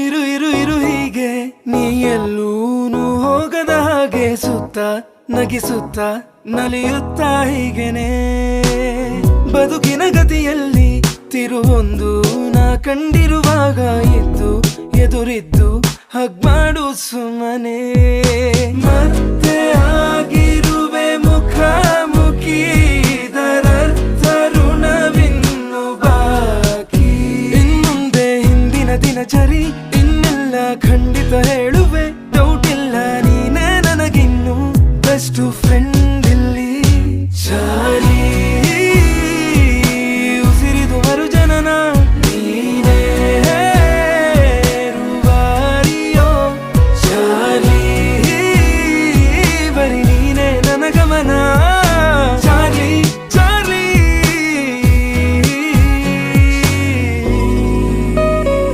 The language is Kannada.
ಇರು ಇರು ಇರು ಹೀಗೆ ನೀ ಎಲ್ಲೂನು ಹೋಗದ ಹಾಗೆ ಸುತ್ತ ನಗಿಸುತ್ತ ನಲಿಯುತ್ತ ಹೀಗೆನೆ ಬದುಕಿನ ಗತಿಯಲ್ಲಿ ತಿರುವೊಂದು ನಾ ಕಂಡಿರುವಾಗ ಇದ್ದು ಎದುರಿದ್ದು ಹಗ್ ಮಾಡು ಸುಮ್ಮನೆ ಮತ್ತೆ ಆಗಿರುವೆ ಮುಖಾಮುಖಿ ಇದರರ್ಥ ಋಣವಿನ್ನು ಬಾಕಿ ಇನ್ನುಂದೆ ಹಿಂದಿನ ದಿನಚರಿ ಇನ್ನೆಲ್ಲ ಖಂಡ